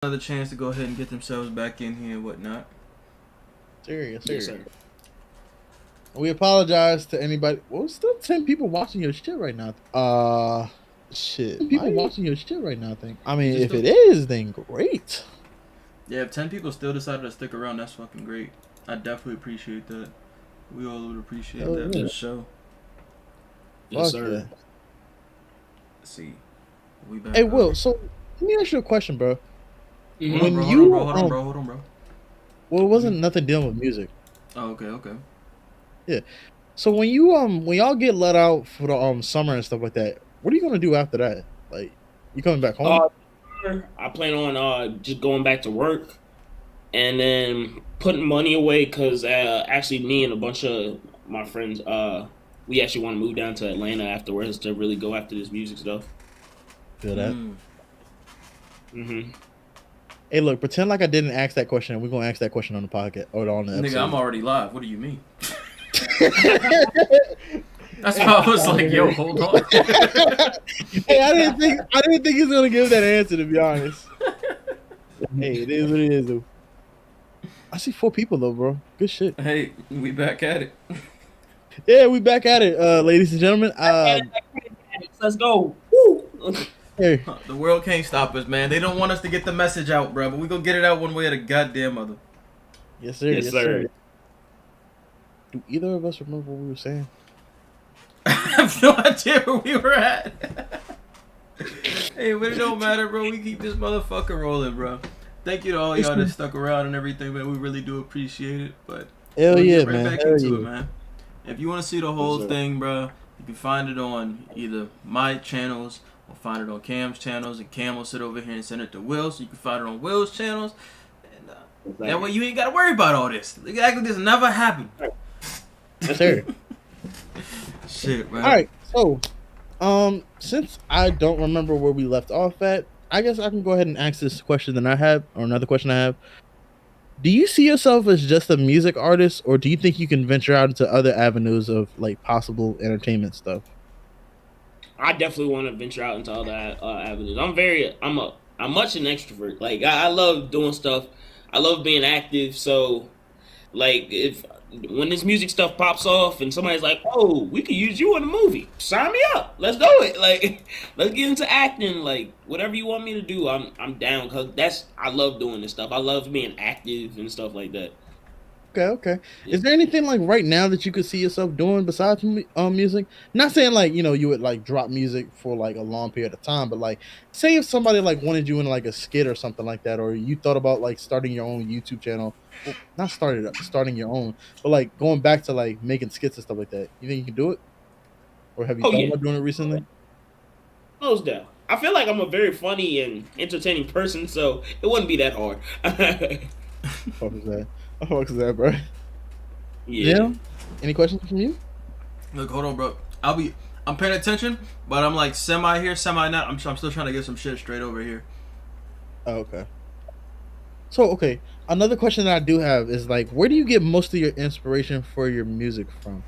another chance to go ahead and get themselves back in here and whatnot. Serious. Yes, sir. We apologize to anybody. Well, still 10 people watching your shit right now. Shit. People watching your shit right now, I think. I mean, if it is, then great. Yeah, if 10 people still decided to stick around, that's fucking great. I definitely appreciate that. We all would appreciate that for the show. Yes, sir. Yeah. Let's see. We back Hey, up. Will, so let me ask you a question, bro. Hold on, bro. Well, it wasn't nothing dealing with music. Oh, okay. Yeah. So when y'all get let out for the summer and stuff like that, what are you gonna do after that? Like, you coming back home? I plan on just going back to work and then putting money away because actually me and a bunch of my friends we actually want to move down to Atlanta afterwards to really go after this music stuff. Feel that? Mm-hmm. Hey, look, pretend like I didn't ask that question, and we're gonna ask that question on the podcast or on the episode. Nigga, I'm already live. What do you mean? That's why I was like, yo, hold on. Hey, I didn't think he was gonna give that answer, to be honest. Hey, it is what it is, though. I see 4 people though, bro. Good shit. Hey, we back at it. Yeah, we back at it, ladies and gentlemen. Let's go. Woo. Hey. The world can't stop us, man. They don't want us to get the message out, bro, but we gonna get it out one way or the goddamn other. Yes, sir. Yes, sir. Do either of us remember what we were saying? I have no idea where we were at. Hey, but it don't matter, bro. We keep this motherfucker rolling, bro. Thank you to all y'all that stuck around and everything, man. We really do appreciate it. But hell yeah, right man. Back into it, man. If you want to see the whole thing, bro, you can find it on either my channels or find it on Cam's channels, and Cam will sit over here and send it to Will, so you can find it on Will's channels. And that way you ain't got to worry about all this. Exactly, this never happened. Yes, sir. Shit, man. All right, so, since I don't remember where we left off at, I guess I can go ahead and ask this question that I have, or another question I have. Do you see yourself as just a music artist, or do you think you can venture out into other avenues of like possible entertainment stuff? I definitely want to venture out into other avenues. I'm much an extrovert. Like I love doing stuff. I love being active. So, like when this music stuff pops off and somebody's like, "Oh, we could use you in a movie," sign me up. Let's do it. Like, let's get into acting. Like, whatever you want me to do, I'm down. Cause I love doing this stuff. I love being active and stuff like that. Okay. Is there anything like right now that you could see yourself doing besides music? Not saying like, you know, you would like drop music for like a long period of time, but like say if somebody like wanted you in like a skit or something like that, or you thought about like starting your own YouTube channel. Well, not starting your own, but like going back to like making skits and stuff like that. You think you can do it? Or have you thought about doing it recently? Close down. I feel like I'm a very funny and entertaining person, so it wouldn't be that hard. What was that? What was that, bro? Yeah. Any questions from you? Look, hold on, bro. I'm paying attention, but I'm like semi here, semi not. I'm still trying to get some shit straight over here. Oh, okay. So, okay. Another question that I do have is like, where do you get most of your inspiration for your music from?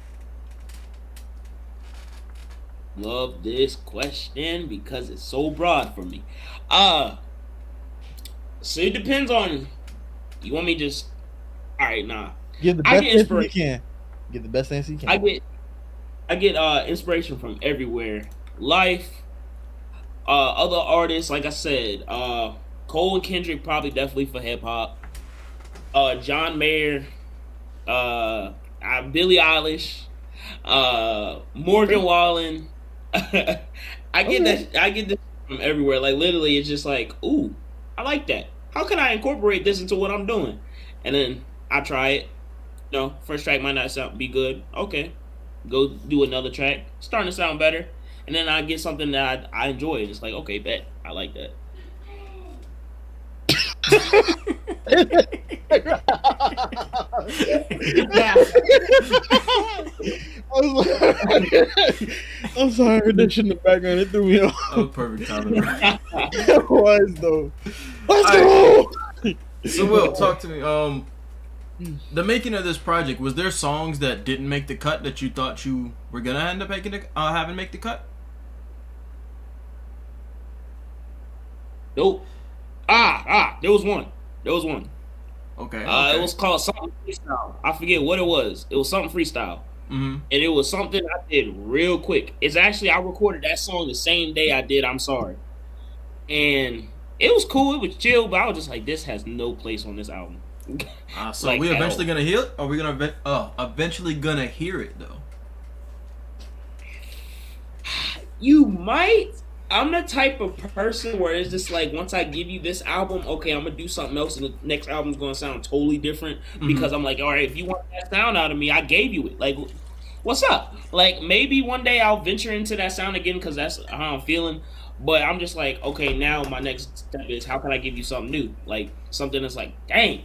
Love this question because it's so broad for me. So it depends on. You want me just? All right, nah. Give the best answer you can. Give the best answer you can. I get inspiration from everywhere. Life, other artists, like I said, Cole and Kendrick probably definitely for hip hop. John Mayer, Billie Eilish, Morgan Wallen. I get this from everywhere. Like literally, it's just like, ooh, I like that. How can I incorporate this into what I'm doing? And then I try it. No, first track might not be good. Okay, go do another track. Starting to sound better, and then I get something that I enjoy. It's like, okay, bet I like that. I'm sorry, I heard that shit in the background. It threw me off. That was perfect timing. It was though. Let's go. So, Will, talk to me. The making of this project, was there songs that didn't make the cut that you thought you were gonna end up having make the cut? Nope. There was one. Okay. It was called something freestyle. I forget what it was. It was something freestyle. Mm-hmm. And it was something I did real quick. It's actually, I recorded that song the same day I did I'm Sorry. And it was cool, it was chill, but I was just like, this has no place on this album. So like, we eventually gonna hear it? Or are we gonna eventually gonna hear it though? You might. I'm the type of person where it's just like, once I give you this album, okay, I'm gonna do something else, and the next album's gonna sound totally different, because I'm like, all right, if you want that sound out of me, I gave you it. Like, what's up? Like, maybe one day I'll venture into that sound again because that's how I'm feeling. But I'm just like, okay, now my next step is, how can I give you something new? Like, something that's like, dang,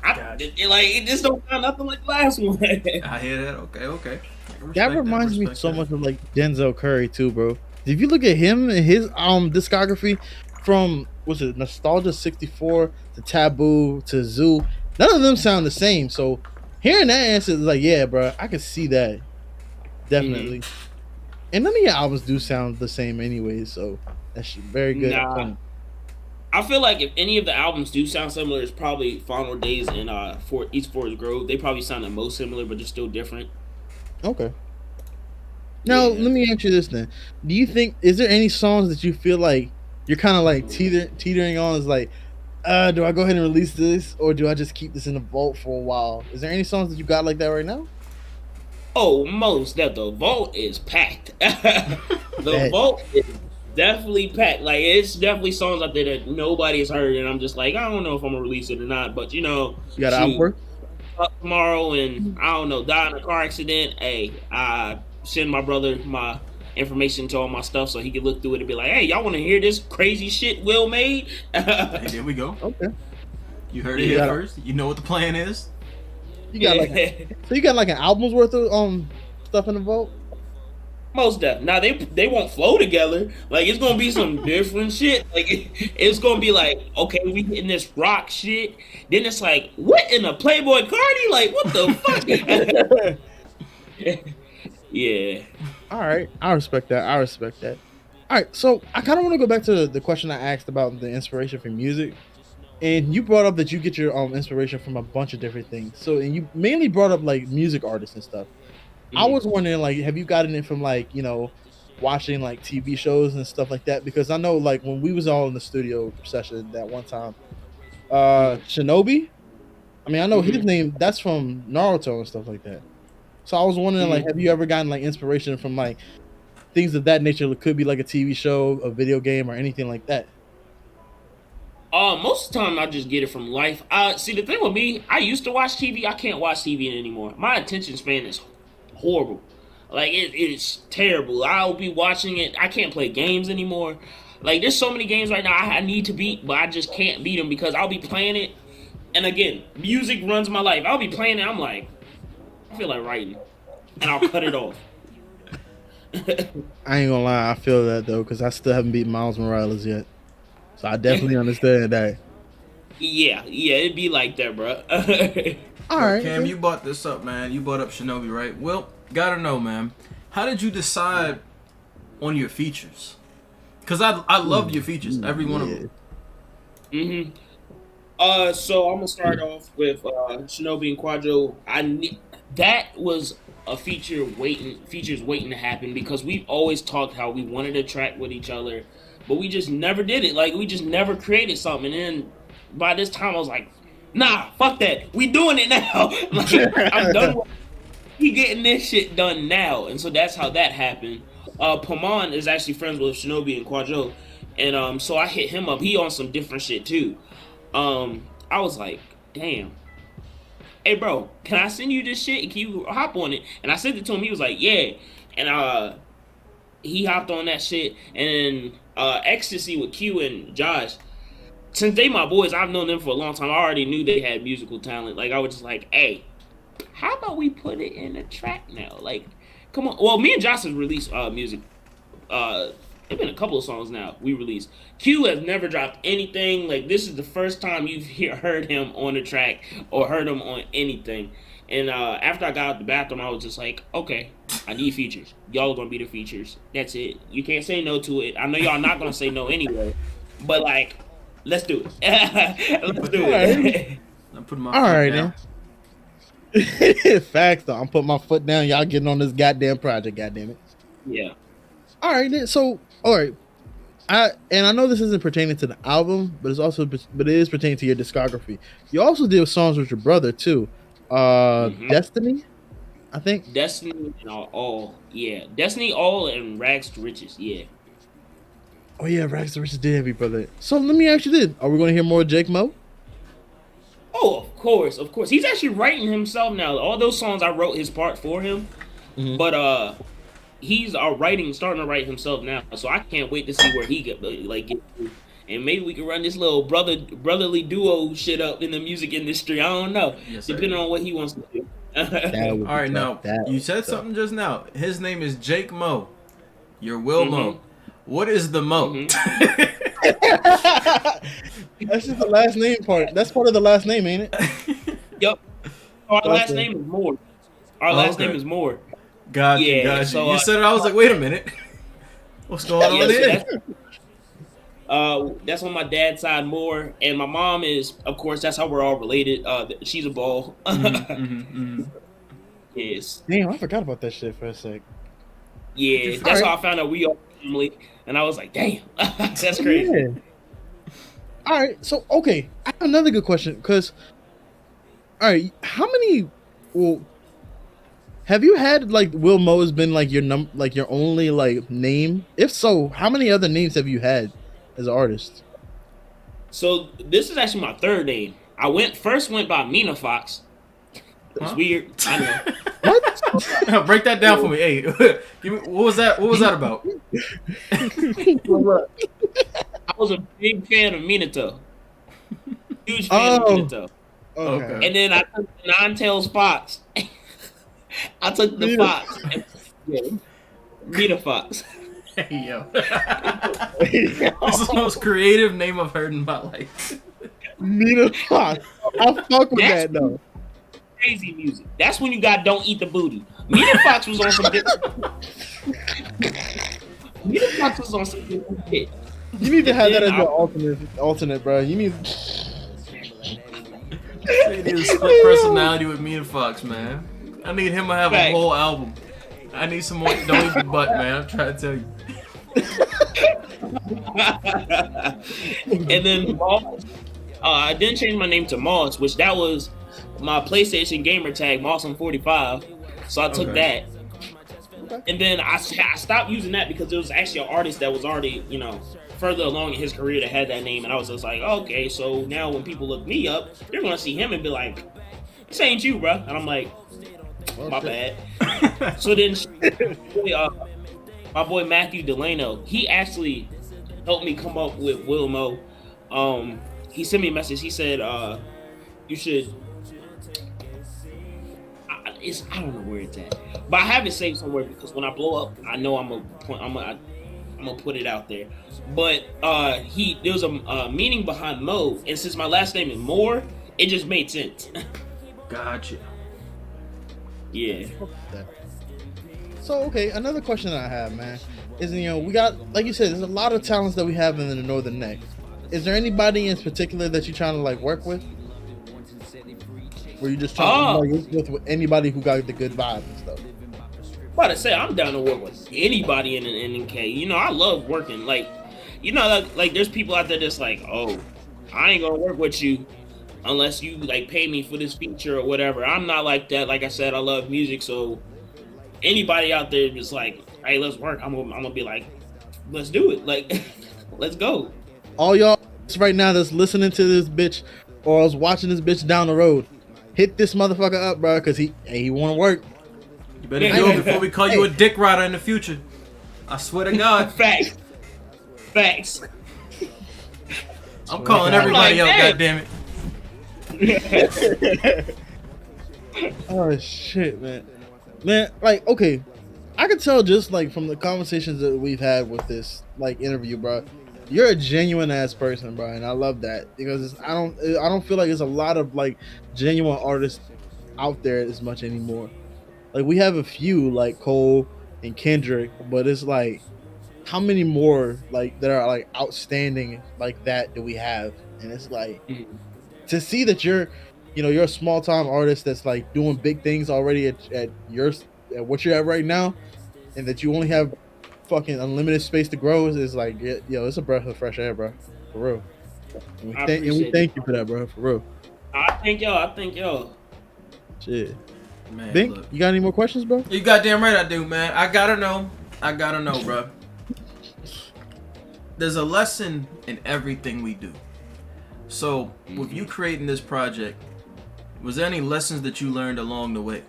it just don't sound nothing like the last one. I hear that. Okay. That reminds me so much of like Denzel Curry too, bro. If you look at him and his discography, from Nostalgia 64 to Taboo to Zoo, none of them sound the same. So hearing that answer is like, yeah, bro, I can see that definitely. And none of your albums do sound the same anyway, so that's very good. Nah. I feel like if any of the albums do sound similar, it's probably Final Days and East Forest Grove. They probably sound the most similar, but they're still different. Okay. Now, let me ask you this then. Do you think, is there any songs that you feel like you're kind of like teetering on, is like, do I go ahead and release this, or do I just keep this in the vault for a while? Is there any songs that you got like that right now? Oh, the vault is packed. The vault is definitely packed. Like, it's definitely songs out there that nobody's heard, and I'm just like, I don't know if I'm gonna release it or not. But you got an album for tomorrow, and I don't know, die in a car accident. Hey, I send my brother my information to all my stuff so he can look through it and be like, hey, y'all want to hear this crazy shit Will made? Hey, there we go. Okay. You heard it here first. You know what the plan is. You got so you got like an album's worth of stuff in the vault? Most definitely. Now they won't flow together. Like, it's gonna be some different shit. Like, it's gonna be like, okay, we hitting this rock shit. Then it's like, what in the Playboy Cardi? Like, what the fuck? Yeah. All right, I respect that. All right, so I kind of want to go back to the question I asked about the inspiration for music, and you brought up that you get your inspiration from a bunch of different things. So, and you mainly brought up like music artists and stuff. I was wondering, like, have you gotten it from like, watching like TV shows and stuff like that? Because I know, like, when we was all in the studio session that one time, Shinobi, I mean, I know his name, that's from Naruto and stuff like that. So I was wondering, like, have you ever gotten like inspiration from like things of that nature? It could be like a TV show, a video game, or anything like that. Most of the time I just get it from life. See, the thing with me, I used to watch TV. I can't watch TV anymore. My attention span is horrible. Like, it's terrible. I'll be watching it. I can't play games anymore. Like, there's so many games right now I need to beat, but I just can't beat them because I'll be playing it. And again, music runs my life. I'll be playing it. I'm like, I feel like writing, and I'll cut it off. I ain't gonna lie, I feel that though, because I still haven't beat Miles Morales yet. So I definitely understand that. Yeah, it'd be like that, bro. All right, Cam, you brought this up, man. You brought up Shinobi, right? Well, gotta know, man. How did you decide on your features? Because I love your features, every one of them. So I'm gonna start off with Shinobi and Quadro. That was a features waiting to happen, because we've always talked how we wanted to track with each other, but we just never did it. Like, we just never created something. And then by this time I was like, nah, fuck that, we doing it now. Like, I'm done with we getting this shit done now. And so that's how that happened. Pamon is actually friends with Shinobi and Quadro, and so I hit him up. He on some different shit too. I was like, damn, hey bro, can I send you this shit? Can you hop on it? And I sent it to him. He was like, yeah. And he hopped on that shit. And Ecstasy with Q and Josh, since they my boys, I've known them for a long time. I already knew they had musical talent. Like, I was just like, hey, how about we put it in a track now? Like, come on. Well, me and Josh have released music. It's been a couple of songs now we released. Q has never dropped anything. Like, this is the first time you've heard him on the track or heard him on anything. And after I got out the bathroom, I was just like, okay, I need features. Y'all are gonna be the features. That's it. You can't say no to it. I know y'all not gonna say no anyway. But like, Let's do it. Let's do it. I'm putting my All foot right, down. then. Facts though. I'm putting my foot down. Y'all getting on this goddamn project. Goddamn it. Yeah. All right, then. So, all right. I know this isn't pertaining to the album, but it is pertaining to your discography. You also did songs with your brother too. Destiny, I think. Destiny and all. Yeah. Destiny, all, and Rags to Riches. Yeah. Oh yeah, Rags to Riches did have your brother. So let me ask you this: are we going to hear more of Jake Mo? Oh, of course. He's actually writing himself now. All those songs I wrote his part for him, but he's starting to write himself now. So I can't wait to see where he get to. And maybe we can run this little brotherly duo shit up in the music industry. I don't know, depending on what he wants to do. All right, now you said something just now. His name is Jake Mo. You're Will Mo. What is the Mo? That's just the last name part. That's part of the last name, ain't it? Yep. Our last name is Moore. Our last name is Moore. Gotcha, Yeah, gotcha. so, you said it, I was like, wait a minute. What's going on there? That's on my dad's side Moore, and my mom is, of course, that's how we're all related. She's a ball. Yes. Damn, I forgot about that shit for a sec. Yeah, that's how I found out we all family, and I was like, damn, that's crazy. Yeah. All right, so okay, I have another good question because, all right, how many? Well, have you had like Will Mo has been like your your only like name? If so, how many other names have you had as an artist? So this is actually my third name. I first went by Mina Fox. It's weird. I know. What? Break that down for me. Hey, give me, what was that? What was that about? I was a big fan of Minato. Huge fan of Minato. Okay. And then I took the Nine-Tails Fox. I took the Fox. Mina Fox. Hey, yo. This is the most creative name I've heard in my life. Mina Fox. I fuck with that though. Crazy music. That's when you got Don't Eat the Booty. Mina Fox was on some different. Mina Fox was on some different shit. You need to have that as your alternate, bro. You need. They need a split personality with me and Fox, man. I need him to have a whole album. I need some more. Don't eat the butt, man. I'm trying to tell you. And then Moss, I didn't change my name to Moss, which that was my PlayStation gamer tag, Mossum45. So I took that. And then I stopped using that because it was actually an artist that was already, further along in his career that had that name. And I was just like, okay, so now when people look me up, they're going to see him and be like, this ain't you, bro. And I'm like, my bad. So then my boy Matthew Delano, he actually helped me come up with Will Mo. He sent me a message. He said, you should... I don't know where it's at, but I have it saved somewhere because when I blow up, I know I'm gonna put it out there. But there was a meaning behind Mo, and since my last name is Moore, it just made sense. Gotcha. Yeah. So okay, another question that I have, man, is we got, like you said, there's a lot of talents that we have in the Northern Neck. Is there anybody in particular that you're trying to like work with? Were you just trying to work with anybody who got the good vibe and stuff? About to say, I'm down to work with anybody in an NK. I love working. Like there's people out there that's like, oh, I ain't gonna work with you unless you like pay me for this feature or whatever. I'm not like that. Like I said, I love music, so anybody out there just like, hey, let's work. I'm gonna be like, let's do it. Like, let's go. All y'all right now that's listening to this bitch or is watching this bitch down the road, hit this motherfucker up, bro, because he want to work. You better do it before we call you a dick rider in the future. I swear to God. Facts. I'm calling everybody out, goddammit. Oh shit, man. Like, okay, I could tell just like from the conversations that we've had with this like interview, bro. You're a genuine ass person, bro, and I love that because I don't feel like there's a lot of like genuine artists out there as much anymore. Like we have a few like Cole and Kendrick, but it's like how many more like that are like outstanding like that do we have? And it's like to see that you're a small time artist that's like doing big things already at what you're at right now, and that you only have fucking unlimited space to grow is like, it's a breath of fresh air, bro, for real. And we thank you for that, bro, for real. I thank y'all. Shit. Man, Bink, look. you got any more questions, bro? You goddamn right I do, man. I gotta know, bro. There's a lesson in everything we do. So, with you creating this project, was there any lessons that you learned along the way?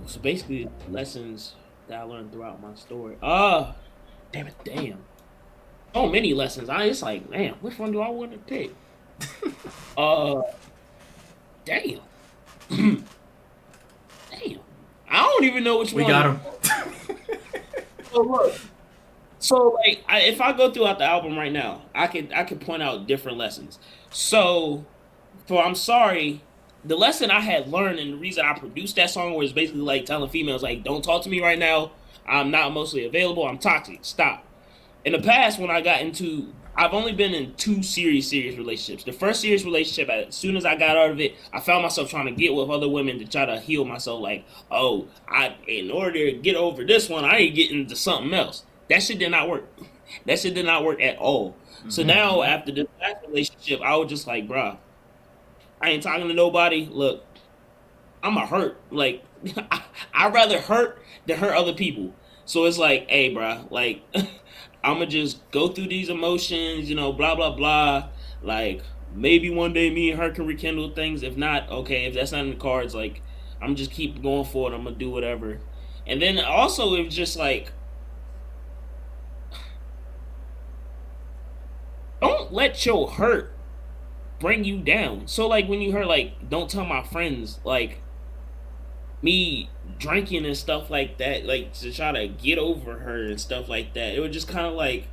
So basically, lessons that I learned throughout my story. Damn. So many lessons. It's like, man, which one do I want to pick? Damn. Damn. I don't even know which one. We got him. So look. So like, if I go throughout the album right now, I could point out different lessons. So, for I'm sorry, the lesson I had learned and the reason I produced that song was basically like telling females like, don't talk to me right now. I'm not emotionally available. I'm toxic. Stop. In the past, when I've only been in 2 serious relationships. The first serious relationship, as soon as I got out of it, I found myself trying to get with other women to try to heal myself. Like, in order to get over this one, I ain't getting into something else. That shit did not work. That shit did not work at all. So now, after this last relationship, I was just like, bruh, I ain't talking to nobody. Look, I'm a hurt. Like, I'd rather hurt than hurt other people. So it's like, hey, bruh, like, I'm going to just go through these emotions, blah, blah, blah. Like, maybe one day me and her can rekindle things. If not, okay, if that's not in the cards, like, I'm just keep going forward. I'm going to do whatever. And then also, it was just like, don't let your hurt bring you down. So, like, when you heard, like, don't tell my friends, like, me drinking and stuff like that, like, to try to get over her and stuff like that, it was just kind of like,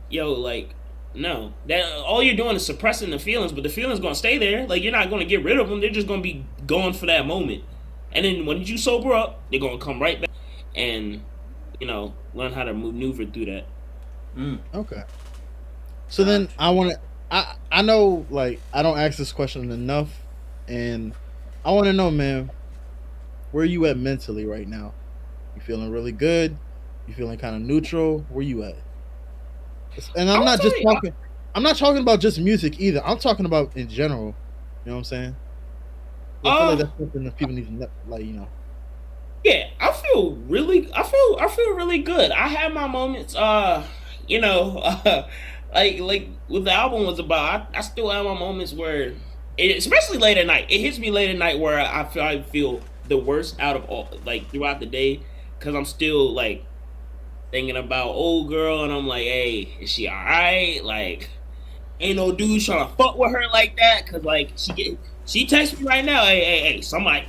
yo, like, no. That all you're doing is suppressing the feelings, but the feelings going to stay there. Like, you're not going to get rid of them. They're just going to be gone for that moment. And then when you sober up, they're going to come right back and, learn how to maneuver through that. Okay. So then I know, like, I don't ask this question enough, and I want to know, man, where you at mentally right now? You feeling really good? You feeling kind of neutral? Where you at? And I'm not talking about just music either. I'm talking about in general. You know what I'm saying? I feel like that's something that people need to, like, Yeah, I feel really good. I have my moments, like what the album was about, I still have my moments where, especially late at night, it hits me late at night where I feel the worst out of all, like, throughout the day, because I'm still, like, thinking about old girl, and I'm like, hey, is she alright? Like, ain't no dude trying to fuck with her like that, because, like, she texts me right now, hey, somebody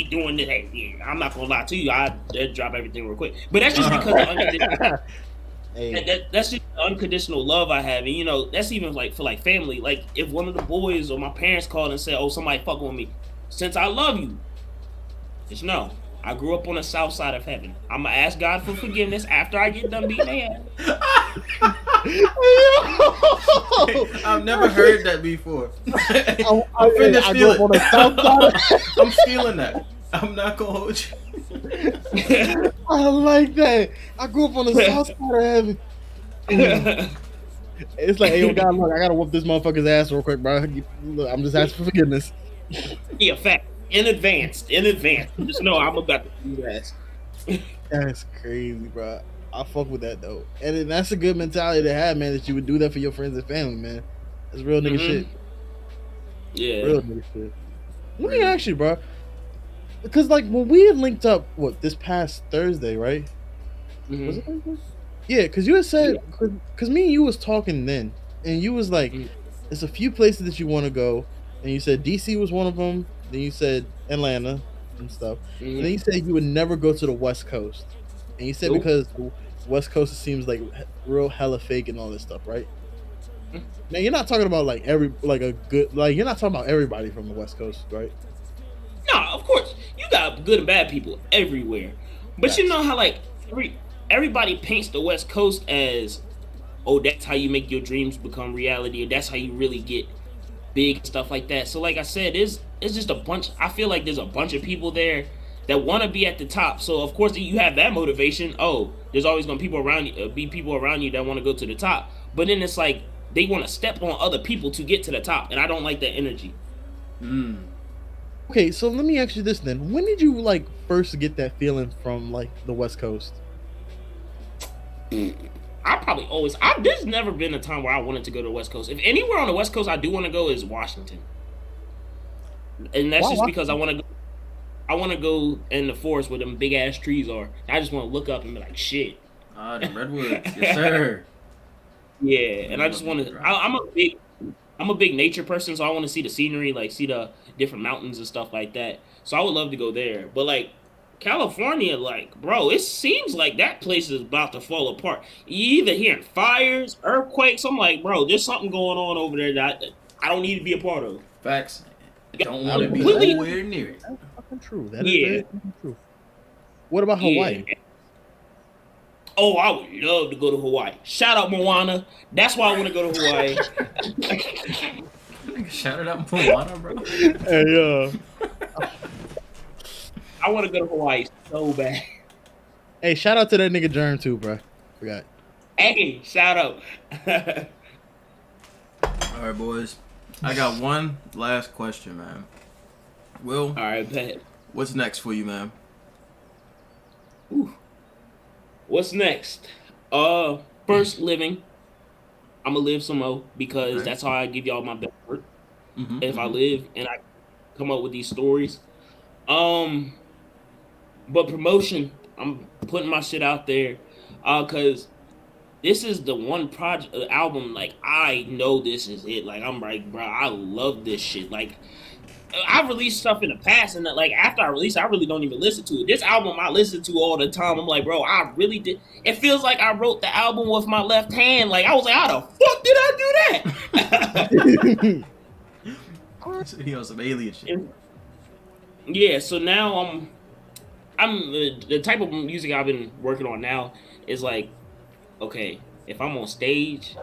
doing this, hey, yeah, I'm not gonna lie to you, I'd drop everything real quick, but that's just because of unconditional. That's just unconditional love I have, and that's even like for like family. Like, if one of the boys or my parents called and said, "Oh, somebody fucking with me," since I love you, just know I grew up on the south side of heaven. I'm gonna ask God for forgiveness after I get done beating their ass. I've never heard that before. I'm stealing that. I'm not gonna hold you. I like that. I grew up on the south side of heaven. It's like, hey, yo, God, look, I gotta whoop this motherfucker's ass real quick, bro. Look, I'm just asking for forgiveness. Yeah, fact. In advance. Just know I'm about to do that. That's crazy, bro. I fuck with that though, and that's a good mentality to have, man. That you would do that for your friends and family, man. That's real nigga shit. Yeah, real nigga shit. Let me ask you, bro. Because, like, when we had linked up, this past Thursday, right? Was it Thursday? Yeah, because you had said, because me and you was talking then, and you was like, there's a few places that you want to go, and you said DC was one of them, then you said Atlanta and stuff, and then you said you would never go to the West Coast, and you said because the West Coast seems like real hella fake and all this stuff, right? Now, you're not talking about, like, you're not talking about everybody from the West Coast, right? No, of course. You got good and bad people everywhere. But you know how, like, everybody paints the West Coast as, oh, that's how you make your dreams become reality, or that's how you really get big and stuff like that. So like I said, it's just a bunch. I feel like there's a bunch of people there that want to be at the top. So of course you have that motivation. Oh, there's always gonna be people around you that want to go to the top. But then it's like they want to step on other people to get to the top, and I don't like that energy. Okay, so let me ask you this then: when did you like first get that feeling from like the West Coast? There's never been a time where I wanted to go to the West Coast. If anywhere on the West Coast I do want to go is Washington, and that's just because I want to go. I want to go in the forest where them big ass trees are. I just want to look up and be like, shit. The redwoods, yes sir. Yeah, and I just want to. I'm a big nature person, so I want to see the scenery, like see the different mountains and stuff like that. So I would love to go there. But like California, like bro, it seems like that place is about to fall apart. You either hearing fires, earthquakes. I'm like, bro, there's something going on over there that I don't need to be a part of. Facts. Don't want to be nowhere near it. That's fucking true. That is very fucking true. What about Hawaii? Yeah. Oh, I would love to go to Hawaii. Shout out Moana. That's why I want to go to Hawaii. Shout out Moana, bro. Hey, I want to go to Hawaii so bad. Hey, shout out to that nigga Germ too, bro. Forgot. Hey, shout out. All right, boys. I got one last question, man. Will, all right, bet. What's next for you, man? Ooh. What's next? First living. I'm gonna live some more because that's how I give y'all my best work. If I live and I come up with these stories. But promotion, I'm putting my shit out there, cause this is the one project album. Like I know this is it. Like I'm like, bro, I love this shit. Like I've released stuff in the past, and like after I release, I really don't even listen to it. This album I listen to all the time. I'm like, bro, I really did. It feels like I wrote the album with my left hand. Like I was like, how the fuck did I do that? He on some alien shit. Yeah. So now I'm the type of music I've been working on now is like, okay, if I'm on stage,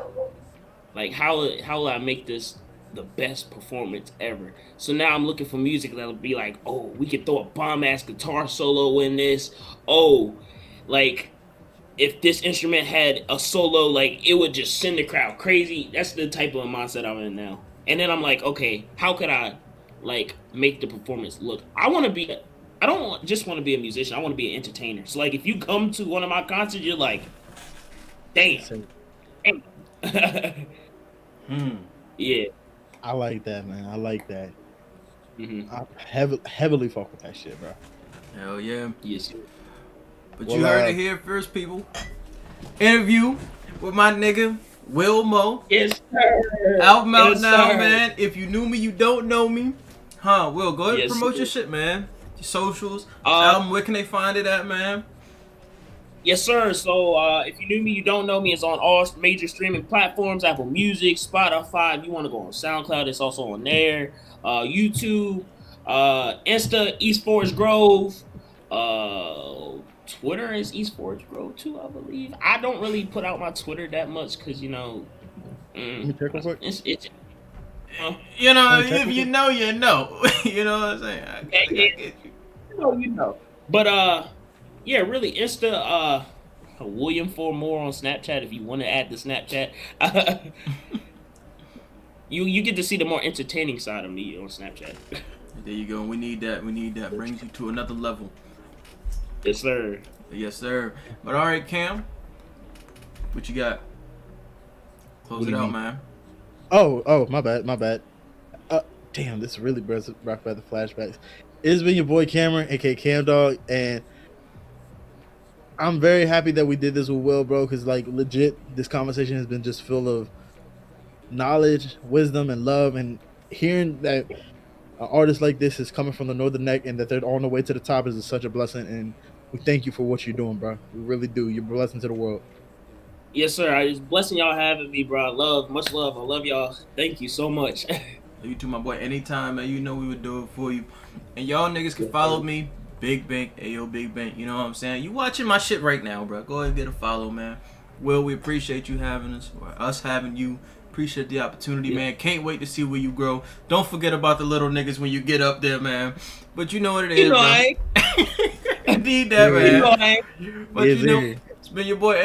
like how will I make this the best performance ever? So now I'm looking for music that'll be like, oh, we can throw a bomb ass guitar solo in this. Oh, like if this instrument had a solo, like it would just send the crowd crazy. That's the type of mindset I'm in now. And then I'm like, okay, how could I like make the performance look? I don't just want to be a musician. I want to be an entertainer. So like if you come to one of my concerts, you're like, damn. Yeah. I like that, man. I like that. I heavily fuck with that shit, bro. Hell yeah. Yes. But you heard it here first, people. Interview with my nigga Will Mo. Yes, sir. Album out now, man. If you knew me, you don't know me. Will, go ahead and promote your shit, man. Your socials. Album, where can they find it at, man? Yes, sir. So if you knew me, you don't know me. It's on all major streaming platforms: Apple Music, Spotify. If you want to go on SoundCloud, it's also on there. YouTube, Insta, East Forest Grove. Twitter is East Forest Grove too, I believe. I don't really put out my Twitter that much because Let me check real quick. It's you know, if you know, you know. You know what I'm saying? I get you. You know. But yeah, really, Insta, William for more on Snapchat if you want to add the Snapchat. You get to see the more entertaining side of me on Snapchat. There you go. We need that. We need that. Brings you to another level. Yes, sir. Yes, sir. But all right, Cam, what you got? Close it out, man. Oh, my bad. Damn, this really brought back the flashbacks. It's been your boy Cameron, aka Camdog, and I'm very happy that we did this with Will, bro, because like legit, this conversation has been just full of knowledge, wisdom, and love, and hearing that an artist like this is coming from the Northern Neck and that they're on the way to the top is such a blessing, and we thank you for what you're doing, bro. We really do. You're a blessing to the world. Yes, sir. It's blessing y'all having me, bro. Much love. I love y'all. Thank you so much. You too, my boy. Anytime, man. You know we would do it for you. And y'all niggas can follow me Big Bank, Ayo Big Bank. You know what I'm saying? You watching my shit right now, bro. Go ahead and get a follow, man. Will, we appreciate you having us, or us having you. Appreciate the opportunity, man. Can't wait to see where you grow. Don't forget about the little niggas when you get up there, man. But you know what it is, bro. I need that, man. You know I ain't. But you know, it's been your boy